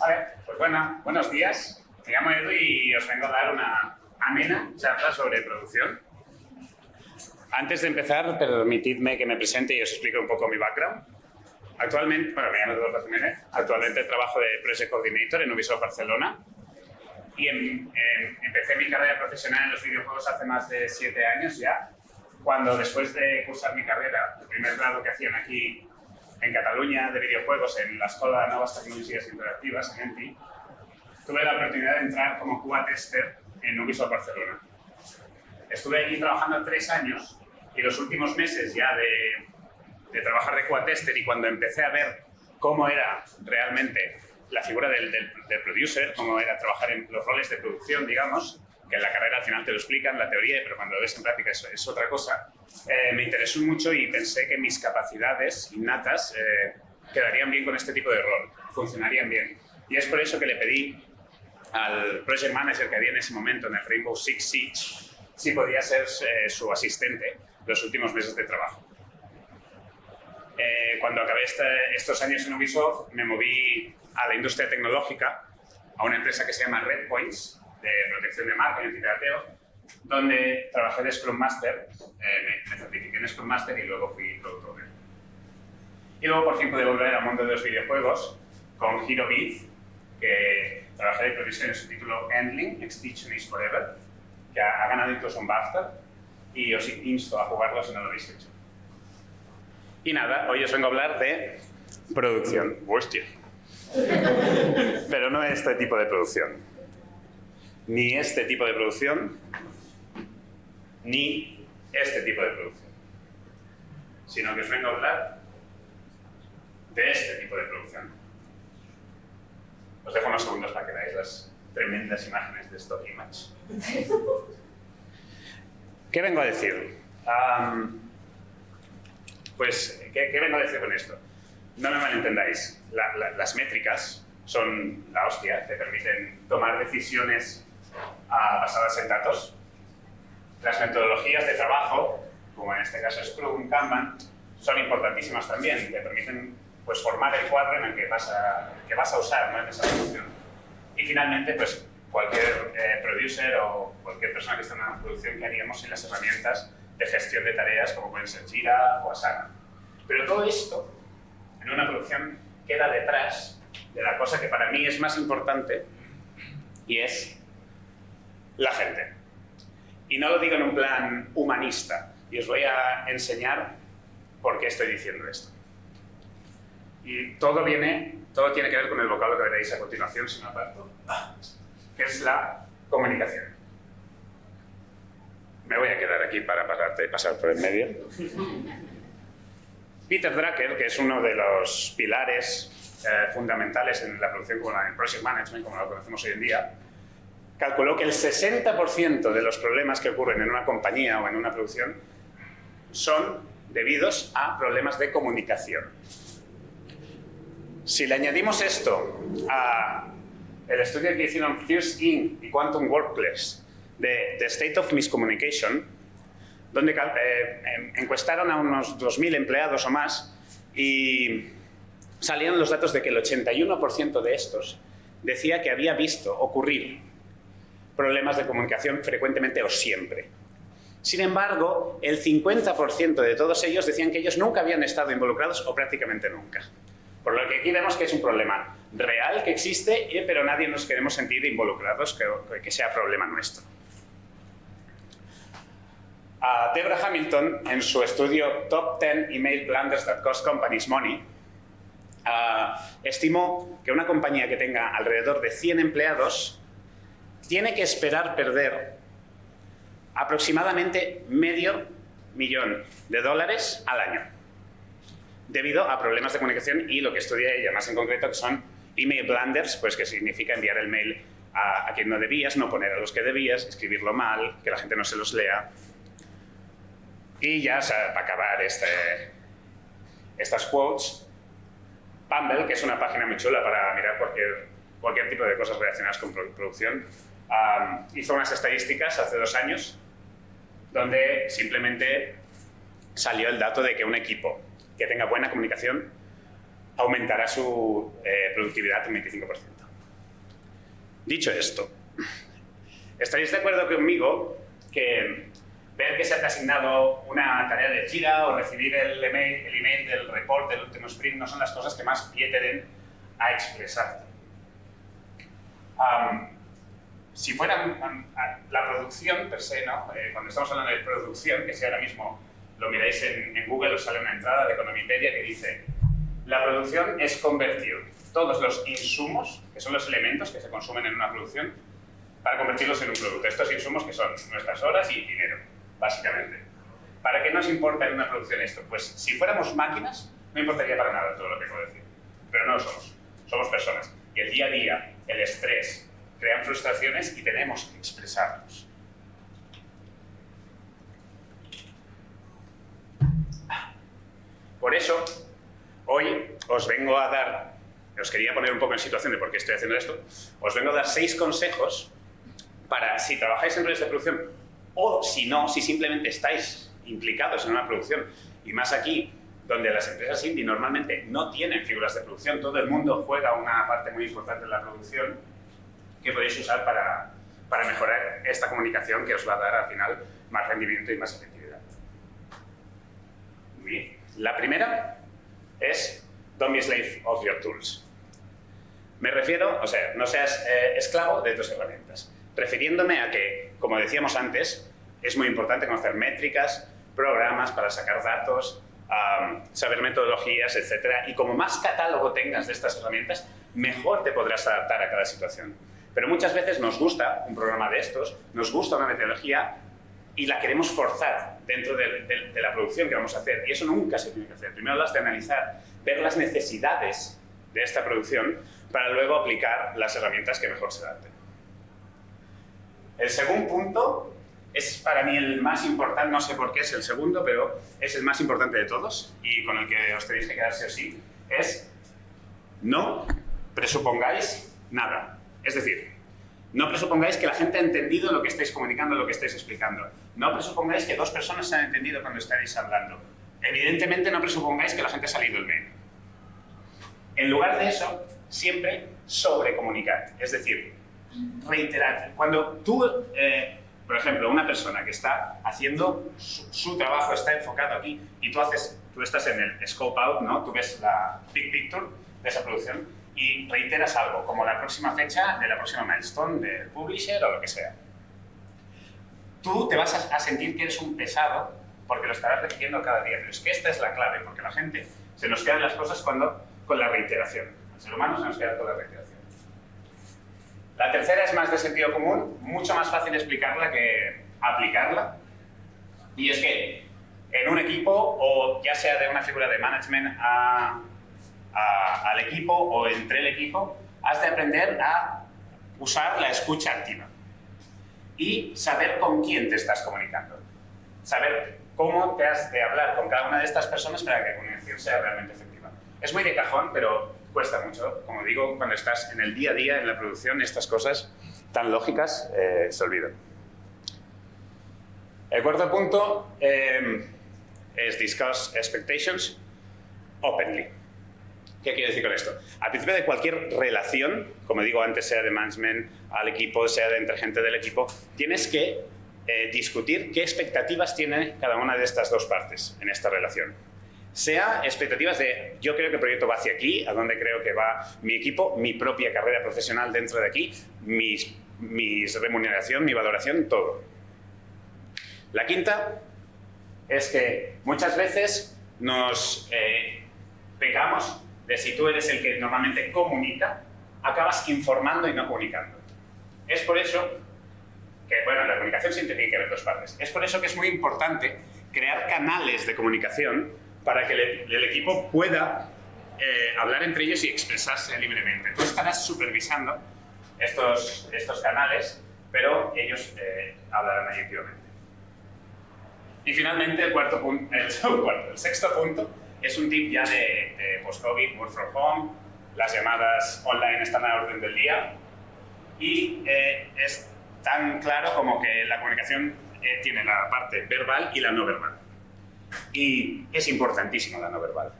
Vale, pues bueno, buenos días. Me llamo Edu y os vengo a dar una amena charla sobre producción. Antes de empezar, permitidme que me presente y os explique un poco mi background. Actualmente, bueno, me llamo Eduardo Jiménez. Actualmente trabajo de Project Coordinator en Ubisoft Barcelona y empecé mi carrera profesional en los videojuegos hace más de 7 años ya, cuando después de cursar mi carrera, el primer grado que hacían aquí en Cataluña de videojuegos en la Escuela de Nuevas Tecnologías Interactivas, en ENTI, tuve la oportunidad de entrar como QA tester en Ubisoft Barcelona. Estuve allí trabajando 3 años y los últimos meses ya de trabajar de QA tester, y cuando empecé a ver cómo era realmente la figura del producer, cómo era trabajar en los roles de producción, digamos, que en la carrera al final te lo explican, la teoría, pero cuando lo ves en práctica es otra cosa, me interesó mucho y pensé que mis capacidades innatas quedarían bien con este tipo de rol, funcionarían bien. Y es por eso que le pedí al project manager que había en ese momento en el Rainbow Six Siege si podía ser su asistente los últimos meses de trabajo. Cuando acabé estos años en Ubisoft, me moví a la industria tecnológica, a una empresa que se llama Redpoints, de protección de marca y antipirateo, donde trabajé de Scrum Master, me certifiqué en Scrum Master y luego fui Product Owner. Y luego por fin pude volver al mundo de los videojuegos con Hero Beat, que trabajé de producción en su título Endling, Extinction is Forever, que ha ganado incluso un BAFTA, y os insto a jugarlo si no lo habéis hecho. Y nada, hoy os vengo a hablar de producción. Hostia. Pero no este tipo de producción. Ni este tipo de producción, ni este tipo de producción. Sino que os vengo a hablar de este tipo de producción. Os dejo unos segundos para que veáis las tremendas imágenes de Stock Image. ¿Qué vengo a decir? Pues, ¿qué vengo a decir con esto? No me malentendáis. Las métricas son la hostia, te permiten tomar decisiones basadas en datos. Las metodologías de trabajo, como en este caso Scrum, Kanban, son importantísimas también. Te permiten pues, formar el cuadro en el que vas a usar, ¿no?, en esa producción. Y finalmente, pues, cualquier producer o cualquier persona que esté en una producción, que haríamos sin las herramientas de gestión de tareas como pueden ser Jira o Asana. Pero todo esto, en una producción, queda detrás de la cosa que para mí es más importante, y es la gente. Y no lo digo en un plan humanista, y os voy a enseñar por qué estoy diciendo esto. Y todo tiene que ver con el vocablo que veréis a continuación, si no aparto, que es la comunicación. Me voy a quedar aquí para pasar por el medio. Peter Drucker, que es uno de los pilares fundamentales en la producción, como en Project Management, como lo conocemos hoy en día, calculó que el 60% de los problemas que ocurren en una compañía o en una producción son debidos a problemas de comunicación. Si le añadimos esto a el estudio que hicieron First Inc. y Quantum Workplace de The State of Miscommunication, donde encuestaron a unos 2.000 empleados o más y salieron los datos de que el 81% de estos decía que había visto ocurrir problemas de comunicación frecuentemente o siempre. Sin embargo, el 50% de todos ellos decían que ellos nunca habían estado involucrados o prácticamente nunca. Por lo que aquí vemos que es un problema real que existe, pero nadie nos queremos sentir involucrados, que sea problema nuestro. Deborah Hamilton, en su estudio Top 10 Email Blunders That Cost Companies Money, estimó que una compañía que tenga alrededor de 100 empleados tiene que esperar perder aproximadamente $500,000 al año, debido a problemas de comunicación y lo que estudia ella más en concreto, que son email blunders, pues que significa enviar el mail a quien no debías, no poner a los que debías, escribirlo mal, que la gente no se los lea. Y ya, o sea, para acabar estas quotes, Pumble, que es una página muy chula para mirar cualquier tipo de cosas relacionadas con producción, hizo unas estadísticas hace 2 años donde simplemente salió el dato de que un equipo que tenga buena comunicación aumentará su productividad un 25%. Dicho esto, ¿estaréis de acuerdo conmigo que ver que se te ha asignado una tarea de Jira o recibir el email del report del último sprint no son las cosas que más pie te den a expresarte? Si fuera la producción per se, ¿no? Cuando estamos hablando de producción, que si ahora mismo lo miráis en Google, os sale una entrada de Economipedia que dice: la producción es convertir todos los insumos, que son los elementos que se consumen en una producción, para convertirlos en un producto. Estos insumos que son nuestras horas y dinero, básicamente. ¿Para qué nos importa en una producción esto? Pues si fuéramos máquinas, no importaría para nada todo lo que acabo de decir. Pero no lo somos. Somos personas. Y el día a día, el estrés, crean frustraciones y tenemos que expresarlos. Por eso, hoy os vengo a dar, os quería poner un poco en situación de por qué estoy haciendo esto, os vengo a dar 6 consejos para, si trabajáis en redes de producción, o si no, si simplemente estáis implicados en una producción, y más aquí, donde las empresas indie normalmente no tienen figuras de producción, todo el mundo juega una parte muy importante en la producción, que podéis usar para mejorar esta comunicación que os va a dar al final más rendimiento y más efectividad. Muy bien. La primera es don't be slave of your tools. Me refiero, o sea, no seas esclavo de tus herramientas. Refiriéndome a que, como decíamos antes, es muy importante conocer métricas, programas para sacar datos, saber metodologías, etc. Y como más catálogo tengas de estas herramientas, mejor te podrás adaptar a cada situación. Pero muchas veces nos gusta un programa de estos, nos gusta una metodología y la queremos forzar dentro de la producción que vamos a hacer. Y eso nunca se tiene que hacer. Primero las de analizar, ver las necesidades de esta producción para luego aplicar las herramientas que mejor se adapten. El segundo punto es para mí el más importante, no sé por qué es el segundo, pero es el más importante de todos y con el que os tenéis que quedar sí o sí, es no presupongáis nada. Es decir, no presupongáis que la gente ha entendido lo que estáis comunicando, lo que estáis explicando. No presupongáis que 2 personas se han entendido cuando estáis hablando. Evidentemente no presupongáis que la gente ha salido el mail. En lugar de eso, siempre sobrecomunicad. Es decir, reiterad. Cuando tú, por ejemplo, una persona que está haciendo su trabajo, está enfocado aquí, y tú estás en el scope out, ¿no? Tú ves la big picture de esa producción, y reiteras algo, como la próxima fecha de la próxima milestone del publisher o lo que sea. Tú te vas a sentir que eres un pesado porque lo estarás repitiendo cada día, pero es que esta es la clave, porque la gente se nos quedan las cosas con la reiteración. Al ser humano se nos queda con la reiteración. La tercera es más de sentido común, mucho más fácil explicarla que aplicarla, y es que en un equipo, o ya sea de una figura de management al equipo o entre el equipo, has de aprender a usar la escucha activa y saber con quién te estás comunicando. Saber cómo te has de hablar con cada una de estas personas para que la comunicación sea realmente efectiva. Es muy de cajón, pero cuesta mucho. Como digo, cuando estás en el día a día, en la producción, estas cosas tan lógicas se olvidan. El cuarto punto es discuss expectations openly. ¿Qué quiero decir con esto? Al principio de cualquier relación, como digo antes, sea de management al equipo, sea de entre gente del equipo, tienes que discutir qué expectativas tiene cada una de estas dos partes en esta relación. Sea expectativas de yo creo que el proyecto va hacia aquí, a dónde creo que va mi equipo, mi propia carrera profesional dentro de aquí, mi remuneración, mi valoración, todo. La quinta es que muchas veces nos pecamos de si tú eres el que normalmente comunica, acabas informando y no comunicando. Es por eso que, bueno, la comunicación siempre tiene que haber dos partes. Es por eso que es muy importante crear canales de comunicación para que el equipo pueda hablar entre ellos y expresarse libremente. Tú estarás supervisando estos canales, pero ellos hablarán ahí activamente. Y finalmente, el sexto punto es un tip ya de post-COVID, work from home. Las llamadas online están a la orden del día y es tan claro como que la comunicación tiene la parte verbal y la no verbal. Y es importantísimo la no verbal.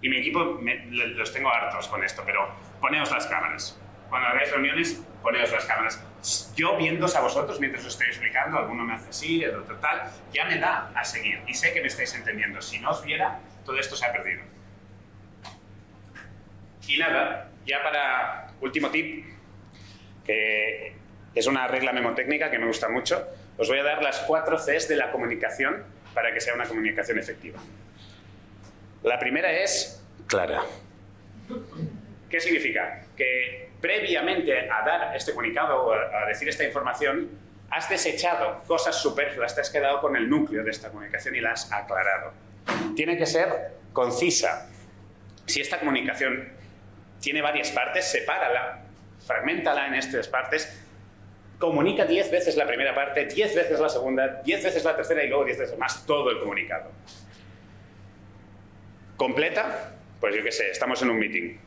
Y mi equipo los tengo hartos con esto, pero poneos las cámaras. cuando hagáis reuniones, poneos las cámaras. Yo viéndoos a vosotros mientras os estoy explicando, alguno me hace así, el otro tal, ya me da a seguir y sé que me estáis entendiendo. Si no os viera, todo esto se ha perdido. Y nada, ya para último tip, que es una regla memotécnica que me gusta mucho, os voy a dar las 4 Cs de la comunicación para que sea una comunicación efectiva. La primera es clara. ¿Qué significa? Que previamente a dar este comunicado o a decir esta información, has desechado cosas superfluas, te has quedado con el núcleo de esta comunicación y la has aclarado. Tiene que ser concisa. Si esta comunicación tiene varias partes, sepárala, fragméntala en estas partes, comunica 10 veces la primera parte, 10 veces la segunda, 10 veces la tercera y luego 10 veces más todo el comunicado. ¿Completa? Pues yo qué sé, estamos en un meeting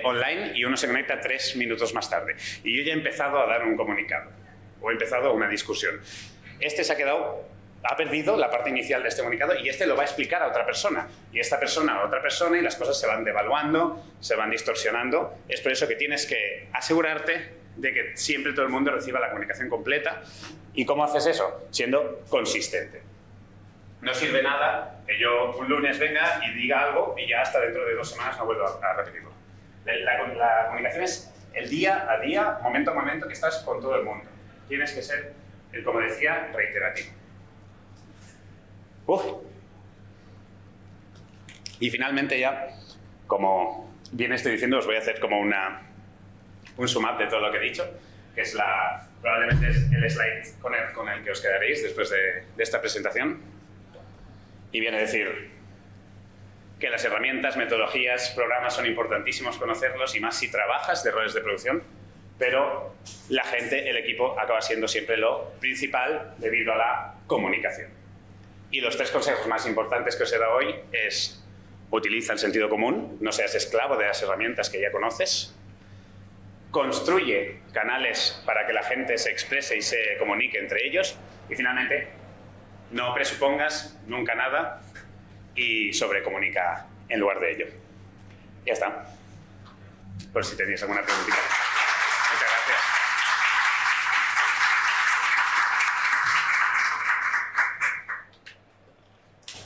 online y uno se conecta 3 minutos más tarde. Y yo ya he empezado a dar un comunicado o he empezado una discusión. Este se ha quedado, ha perdido la parte inicial de este comunicado y este lo va a explicar a otra persona. Y esta persona a otra persona y las cosas se van devaluando, se van distorsionando. Es por eso que tienes que asegurarte de que siempre todo el mundo reciba la comunicación completa. ¿Y cómo haces eso? Siendo consistente. No sirve nada que yo un lunes venga y diga algo y ya hasta dentro de 2 semanas no vuelvo a repetirlo. La comunicación es el día a día, momento a momento que estás con todo el mundo. Tienes que ser, como decía, reiterativo. Y finalmente ya, como bien estoy diciendo, os voy a hacer como un sum up de todo lo que he dicho, que es probablemente es el slide con el que os quedaréis después de esta presentación. Y viene a decir que las herramientas, metodologías, programas son importantísimos conocerlos y más si trabajas de roles de producción, pero la gente, el equipo, acaba siendo siempre lo principal debido a la comunicación. Y los 3 consejos más importantes que os he dado hoy es: utiliza el sentido común, no seas esclavo de las herramientas que ya conoces, construye canales para que la gente se exprese y se comunique entre ellos y finalmente no presupongas nunca nada y sobrecomunica en lugar de ello. Ya está. Por si tenéis alguna preguntita. Muchas gracias.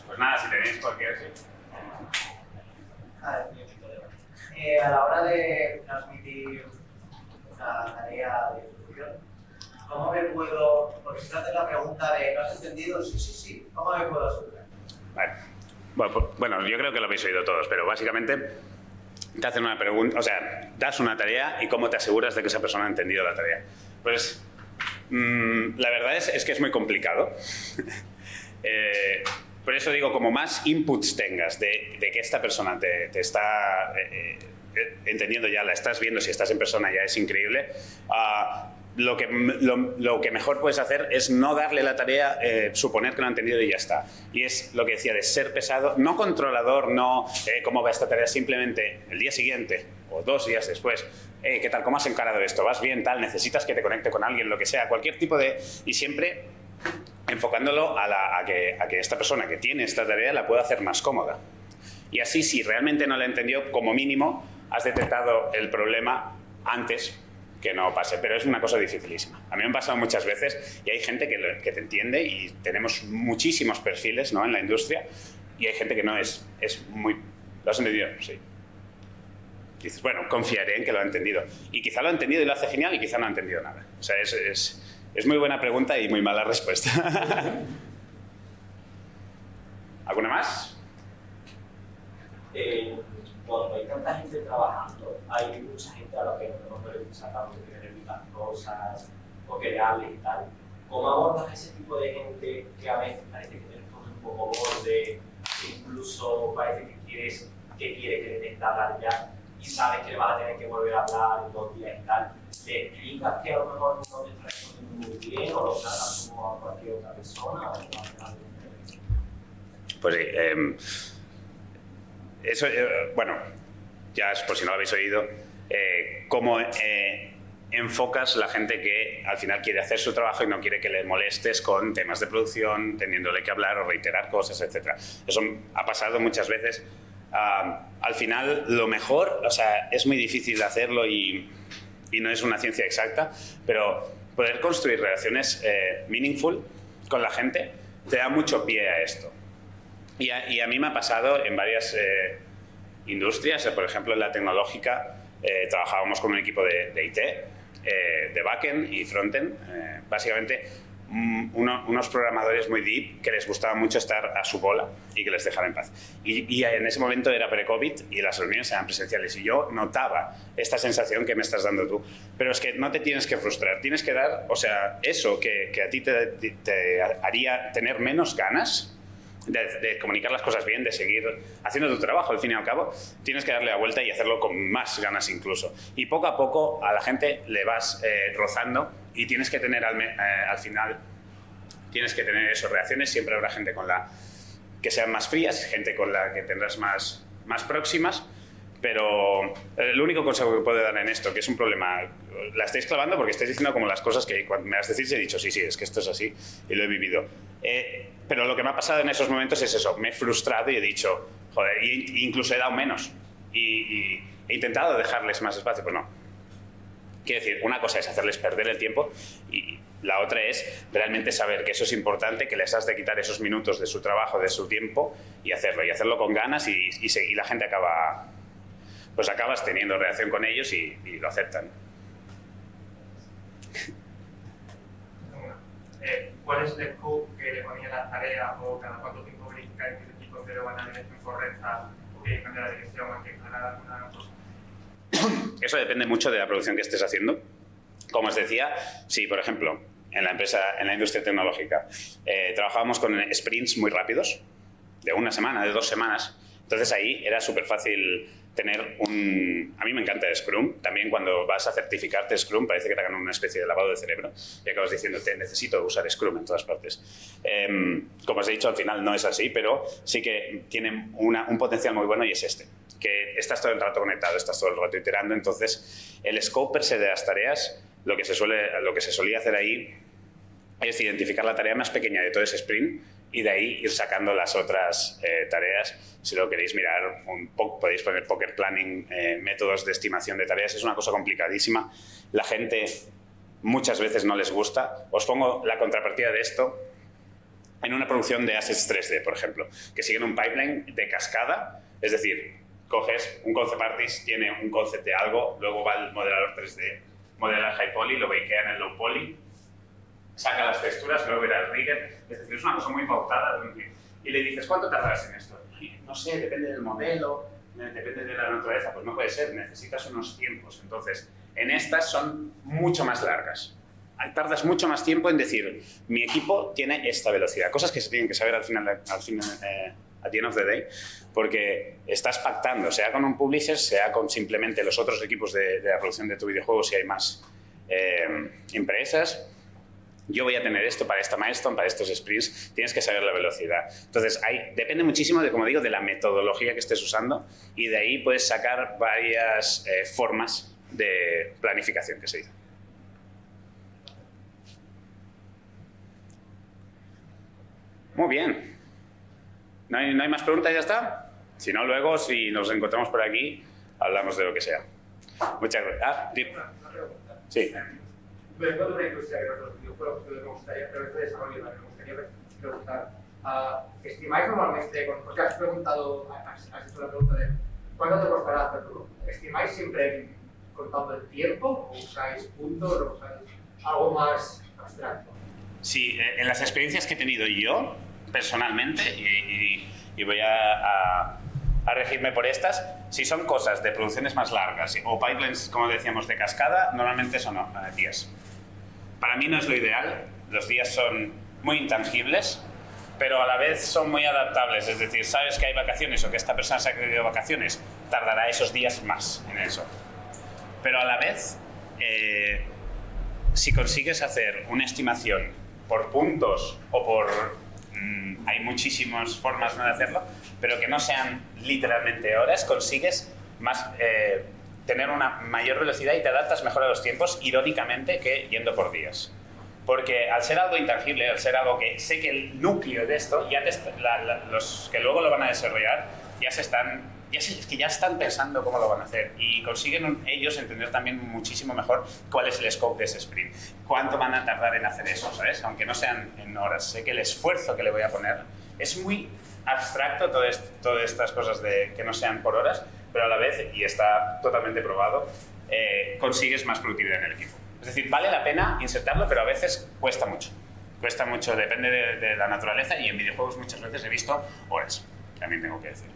Pues nada, si tenéis cualquier... A la hora de transmitir una tarea de producción, ¿cómo me puedo...? Porque si te haces la pregunta de ¿no has entendido? Sí. ¿Cómo me puedo asegurar? Vale. Bueno, yo creo que lo habéis oído todos, pero básicamente te hacen una pregunta, o sea, das una tarea y cómo te aseguras de que esa persona ha entendido la tarea. Pues la verdad es que es muy complicado. Por eso digo, como más inputs tengas de que esta persona te está entendiendo ya, la estás viendo, si estás en persona ya es increíble, lo que mejor puedes hacer es no darle la tarea, suponer que lo ha entendido y ya está. Y es lo que decía, de ser pesado, no controlador, no cómo va esta tarea, simplemente el día siguiente o 2 días después, ¿qué tal? ¿Cómo has encarado esto? ¿Vas bien? Tal, ¿necesitas que te conecte con alguien? Lo que sea, cualquier tipo de... Y siempre enfocándolo a que esta persona que tiene esta tarea la pueda hacer más cómoda. Y así, si realmente no la entendió, como mínimo, has detectado el problema antes que no pase, pero es una cosa dificilísima. A mí me han pasado muchas veces y hay gente que te entiende y tenemos muchísimos perfiles, ¿no?, en la industria y hay gente que no es muy... ¿Lo has entendido? Sí. Dices, bueno, confiaré en que lo ha entendido. Y quizá lo ha entendido y lo hace genial y quizá no ha entendido nada. O sea, es muy buena pregunta y muy mala respuesta. ¿Alguna más? Cuando hay tanta gente trabajando, hay mucha gente a la que no le gusta tanto tener las cosas o que le hables y tal. ¿Cómo abordas a ese tipo de gente que a veces parece que tienes un poco borde, incluso parece que quiere que le des hablar ya y sabes que le vas a tener que volver a hablar en 2 días y tal? ¿Le explicas que a lo mejor no te está respondiendo muy bien o lo tratas como a cualquier otra persona? Pues sí, eso, bueno, ya es por si no lo habéis oído, cómo enfocas la gente que al final quiere hacer su trabajo y no quiere que le molestes con temas de producción, teniéndole que hablar o reiterar cosas, etc. Eso ha pasado muchas veces. Al final, lo mejor, o sea, es muy difícil hacerlo y no es una ciencia exacta, pero poder construir relaciones meaningful con la gente te da mucho pie a esto. Y a mí me ha pasado en varias industrias, por ejemplo, en la tecnológica, trabajábamos con un equipo de IT, de backend y frontend, básicamente unos programadores muy deep que les gustaba mucho estar a su bola y que les dejara en paz. Y en ese momento era pre-COVID y las reuniones eran presenciales y yo notaba esta sensación que me estás dando tú. Pero es que no te tienes que frustrar, tienes que dar, o sea, eso que a ti te haría tener menos ganas de comunicar las cosas bien, de seguir haciendo tu trabajo, al fin y al cabo, tienes que darle la vuelta y hacerlo con más ganas incluso. Y poco a poco a la gente le vas rozando y tienes que tener al final, tienes que tener esas reacciones. Siempre habrá gente con la que sean más frías, gente con la que tendrás más próximas, pero el único consejo que puedo dar en esto, que es un problema, la estáis clavando porque estáis diciendo como las cosas que cuando me las decís he dicho, sí, es que esto es así y lo he vivido. Pero lo que me ha pasado en esos momentos es eso, me he frustrado y he dicho, joder, incluso he dado menos y he intentado dejarles más espacio, pues no. Quiero decir, una cosa es hacerles perder el tiempo y la otra es realmente saber que eso es importante, que les has de quitar esos minutos de su trabajo, de su tiempo y hacerlo con ganas y la gente acabas teniendo relación con ellos y lo aceptan. ¿Cuál es el scope que le ponía las tareas o cada cuánto tiempo verificáis que el equipo entero va en la dirección correcta o que cambia la dirección o que aclarar alguna cosa? Eso depende mucho de la producción que estés haciendo. Como os decía, si por ejemplo en la industria tecnológica trabajábamos con sprints muy rápidos, de una semana, de 2 semanas, entonces ahí era súper fácil tener a mí me encanta Scrum, también cuando vas a certificarte Scrum parece que te hagan una especie de lavado de cerebro y acabas diciendo, necesito usar Scrum en todas partes. Como os he dicho, al final no es así, pero sí que tiene un potencial muy bueno y es este, que estás todo el rato conectado, estás todo el rato iterando, entonces el scope per se de las tareas, lo que se solía hacer ahí es identificar la tarea más pequeña de todo ese sprint y de ahí ir sacando las otras tareas. Si lo queréis mirar, podéis poner Poker Planning, métodos de estimación de tareas. Es una cosa complicadísima. La gente muchas veces no les gusta. Os pongo la contrapartida de esto en una producción de assets 3D, por ejemplo, que siguen un pipeline de cascada. Es decir, coges un concept artist, tiene un concept de algo, luego va el modelador 3D, modela el high poly, lo bakea en el low poly, saca las texturas, luego irá el rigger. Es decir, es una cosa muy pautada. Y le dices, ¿cuánto tardarás en esto? No sé, depende del modelo, depende de la naturaleza. Pues no puede ser, necesitas unos tiempos. Entonces, en estas son mucho más largas. Tardas mucho más tiempo en decir, mi equipo tiene esta velocidad. Cosas que se tienen que saber at the end of the day, porque estás pactando, sea con un publisher, sea con simplemente los otros equipos de la producción de tu videojuego, si hay más empresas. Yo voy a tener esto para esta milestone, para estos sprints, tienes que saber la velocidad. Entonces, depende muchísimo de, como digo, de la metodología que estés usando y de ahí puedes sacar varias formas de planificación que se dice. Muy bien. ¿No hay más preguntas? ¿Ya está? Si no, luego, si nos encontramos por aquí, hablamos de lo que sea. Muchas gracias. Una pregunta. Sí. Vengo de una industria que no es los videojuegos, pero me gustaría, pero este desarrollo me gustaría preguntar. ¿Estimáis normalmente, porque has hecho la pregunta de cuánto te costará hacerlo? ¿Estimáis siempre contando el tiempo o usáis puntos o usáis algo más abstracto? Sí, en las experiencias que he tenido yo, personalmente, y voy a regirme por estas, si son cosas de producciones más largas o pipelines, como decíamos, de cascada, normalmente son días. Para mí no es lo ideal, los días son muy intangibles, pero a la vez son muy adaptables, es decir, sabes que hay vacaciones o que esta persona se ha querido vacaciones, tardará esos días más en eso. Pero a la vez, si consigues hacer una estimación por puntos o por... hay muchísimas formas de hacerlo, pero que no sean literalmente horas, consigues tener una mayor velocidad y te adaptas mejor a los tiempos, irónicamente, que yendo por días. Porque al ser algo intangible, al ser algo que sé que el núcleo de esto, ya los que luego lo van a desarrollar, ya se están ya sé, es que ya están pensando cómo lo van a hacer y consiguen ellos entender también muchísimo mejor cuál es el scope de ese sprint, cuánto van a tardar en hacer eso, ¿sabes? Aunque no sean en horas. Sé que el esfuerzo que le voy a poner es muy abstracto, todas estas cosas de que no sean por horas, pero a la vez, y está totalmente probado, consigues más productividad en el equipo. Es decir, vale la pena insertarlo, pero a veces cuesta mucho. Cuesta mucho, depende de la naturaleza, y en videojuegos muchas veces he visto horas, también tengo que decir.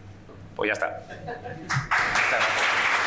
Pues ya está. Muchas gracias.